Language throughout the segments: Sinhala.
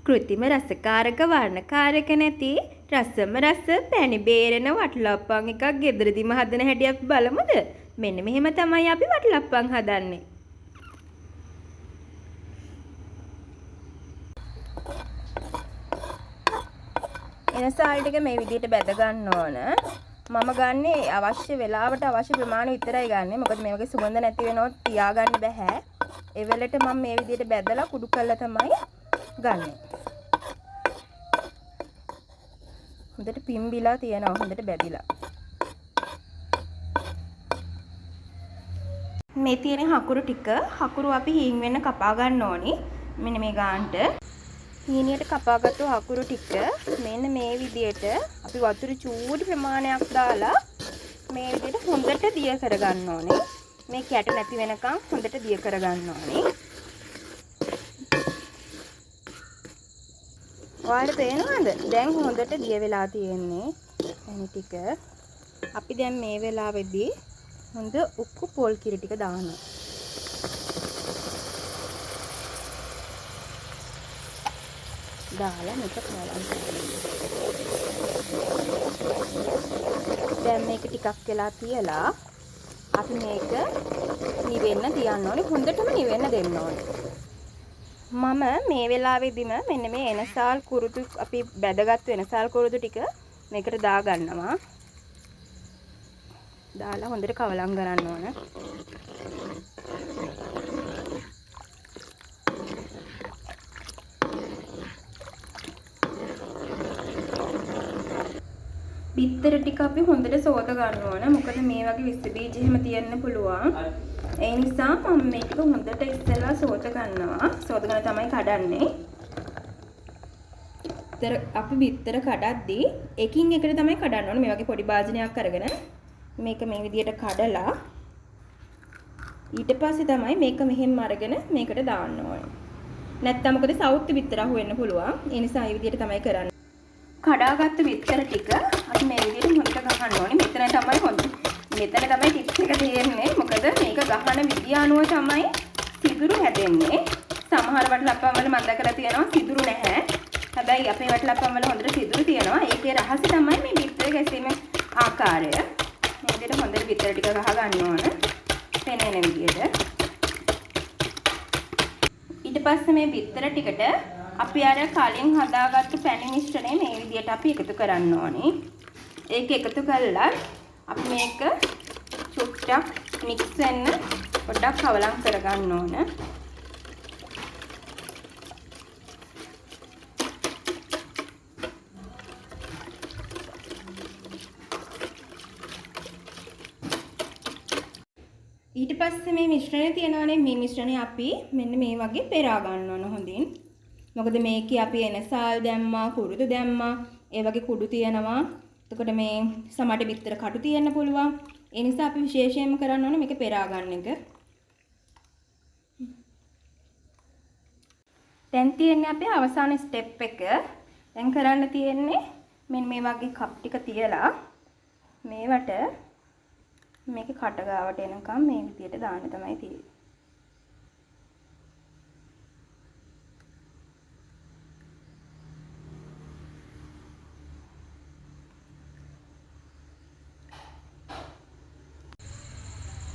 කෘතිම රසකාරක වර්ණකාරක නැති රසම රස පැණි බේරෙන වටලප්පන් එකක් ගෙදරදිම හදන හැටි අපි බලමුද? මෙන්න මෙහෙම තමයි අපි වටලප්පන් හදන්නේ. එනසාල් ටික මේ විදිහට බැද ගන්න ඕන. මම ගන්නේ අවශ්‍ය වෙලාවට අවශ්‍ය ප්‍රමාණය විතරයි ගන්නෙ. මොකද මේ වගේ සුගඳ නැති වෙනොත් තියාගන්න බෑ. ඒ වෙලෙට මම මේ විදිහට බැදලා කුඩු කරලා තමයි ගන්නෙ. හොඳට පිම්බිලා තියෙනවා. හොඳට බැදිලා. මේ තියෙන හකුරු ටික හකුරු අපි හීන් වෙන්න කපා ගන්න ඕනි. මෙන්න මේ ගානට හීනියට කපාගත්තු හකුරු ටික මෙන්න මේ විදිහට අපි වතුර චූටි ප්‍රමාණයක් දාලා මේ විදිහට හොඳට දිය කරගන්න ඕනේ. මේ කැට නැති වෙනකන් හොඳට දිය කරගන්න ඕනේ. ඔයාලට පේනවද? දැන් හොඳට දිය වෙලා තියෙන්නේ. එනි ටික අපි දැන් මේ වෙලාවේදී හොඳ උක්කු පොල් කිරි ටික දානවා. දාලා මේක බලන්න. දැන් මේක ටිකක් වෙලා තියලා අපි මේක නිවෙන්න තියන්න ඕනේ. හොඳටම නිවෙන්න දෙන්න ඕනේ. මම මේ වෙලාවේදීම මෙන්න මේ එනසාල් කුරුතු අපි බැදගත්තු එනසාල් කුරුතු ටික මේකට දා ගන්නවා. දාලා හොඳට කවලම් කරන්න ඕන. බිත්තර ටික අපි හොඳට සෝද ගන්න ඕන. මොකද මේ වගේ විස බීජ එහෙම තියෙන්න පුළුවන්. ඒ නිසා මම මේක හොඳට ඉස්සෙල්ලා සෝද ගන්නවා. සෝදගෙන තමයි කඩන්නේ. අපි බිත්තර කඩද්දී එකින් එකට තමයි කඩන්න ඕනේ. මේ වගේ පොඩි භාජනයක් අරගෙන මේක මේ විදියට කඩලා ඊට පස්සේ තමයි මේක මෙහෙම අරගෙන මේකට දාන්න ඕනේ. නැත්තම් මොකද සවුත් බිත්තර අහු වෙන්න පුළුවන්. ඒ නිසා මේ විදියට තමයි කරන්නේ. කඩාගත්තු බිත්තර ටික අපි මේ විදියට හොඳට ගහන්න ඕනේ. මෙතන තමයි ටිප්ස් එක තියෙන්නේ. මොකද මේක ගහන විදිය අනුව තමයි සිදුරු හැදෙන්නේ. සමහර වටලප්පම් වල මම දැකලා තියෙනවා සිදුරු නැහැ. හැබැයි අපේ වටලප්පම් වල හොඳට සිදුරු තියෙනවා. ඒකේ රහසය තමයි මේ බිත්තර ගැසීම ආකාරය. මේ විදියට හොඳට බිත්තර ටික ගහ ගන්න ඕන. පෙනෙන විදියට. ඊට පස්සේ මේ බිත්තර ටිකට අපි අර කලින් හදාගත්තු පැණි මිශ්‍රණය මේ විදියට අපි එකතු කරන්න ඕනේ. ඒක එකතු කරලා අපි මේක චුට්ටක් මික්ස් වෙන්න පොඩ්ඩක් කවලම් කරගන්න ඕන. ඊට පස්සේ මේ මිශ්‍රණය තියෙනවානේ. මේ මිශ්‍රණය අපි මෙන්න මේ වගේ පෙරා ගන්න ඕන හොඳින්. මොකද මේකේ අපි එනසාල් දැම්මා, කුරුතු දැම්මා, ඒ වගේ කුඩු තියෙනවා. එතකොට මේ සමහරට බිත්තර කටු තියෙන්න පුළුවන්. ඒ නිසා අපි විශේෂයෙන්ම කරන්න ඕනේ මේක පෙරා ගන්න එක. දැන් තියෙන්නේ අපේ අවසාන ස්ටෙප් එක. දැන් කරන්න තියෙන්නේ මෙන්න මේ වගේ කප් ටික තියලා මේවට මේකේ කට ගාවට එනකම් මේ විදියට දාන්න තමයි තියෙන්නේ.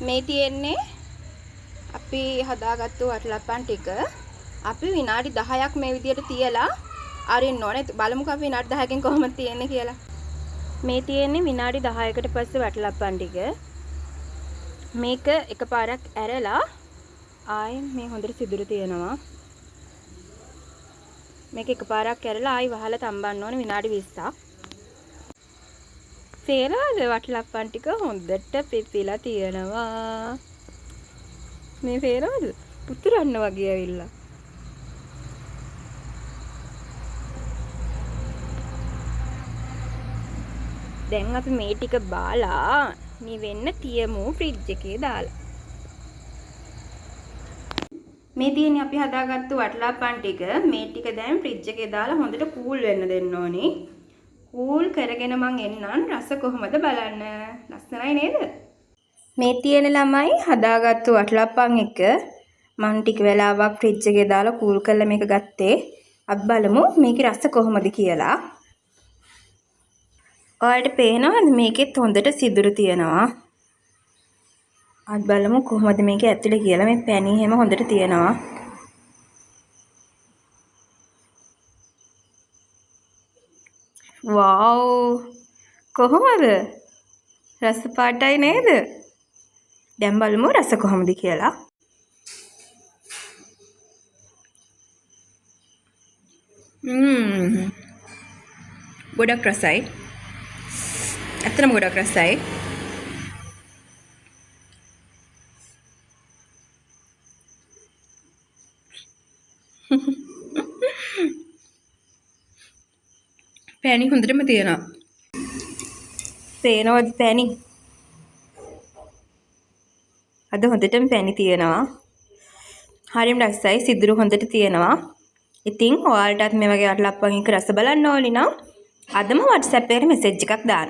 මේ තියෙන්නේ අපි හදාගත්තු වටලප්පන් ටික අපි විනාඩි 10ක් මේ විදියට තියලා අරින්න ඕනේ. බලමුකෝ අපි විනාඩි 10කින් කොහොමද තියෙන්නේ කියලා. මේ තියෙන්නේ විනාඩි 10කට පස්සේ වටලප්පන් ටික. මේක එකපාරක් ඇරලා ආයි මේ හොඳට සිදුරු තියෙනවා. මේක එකපාරක් ඇරලා ආයි වහලා තම්බන්න ඕනේ විනාඩි 20ක්. තේරෙනවද? වටලප්පන් ටික හොඳට පිපිලා තියෙනවා. මේ තේරෙනවද? පුතුරන්න වගේ ඇවිල්ලා. දැන් අපි මේ ටික බාලා නිවෙන්න තියමු ෆ්‍රිජ් එකේ දාලා. මේ තියෙන්නේ අපි හදාගත්තු වටලප්පන් ටික. මේ ටික දැන් ෆ්‍රිජ් එකේ දාලා හොඳට කූල් වෙන්න දෙන්න ඕනේ. කූල් කරගෙන මං එන්නම් රස කොහොමද බලන්න. ලස්සනයි නේද? මේ තියෙන ළමයි හදාගත්තු වටලප්පන් එක මං ටික වෙලාවක් ෆ්‍රිජ් එකේ දාලා කූල් කරලා මේක ගත්තේ. අපි බලමු මේකේ රස කොහොමද කියලා. ඔයාලට පේනවද මේකෙත් හොඳට සිදුරු තියෙනවා. අපි බලමු කොහොමද මේක ඇතුලේ කියලා. මේ පැණි හැම හොඳට තියෙනවා. වව් කොහොමද? රස පාටයි නේද? දැන් බලමු රස කොහොමද කියලා. ගොඩක් රසයි. ඇත්තටම ගොඩක් රසයි. පැණි හොඳටම තියෙනවා. පේනවද පැණි? අද හොඳටම පැණි තියෙනවා. හරිම රසයි, සිදුරු හොඳට තියෙනවා. ඉතින් ඔයාලටත් මේ වගේ අටලප්පන් එක රස බලන්න ඕනි නම් අදම WhatsApp එකට මෙසේජ් එකක් දාන්න.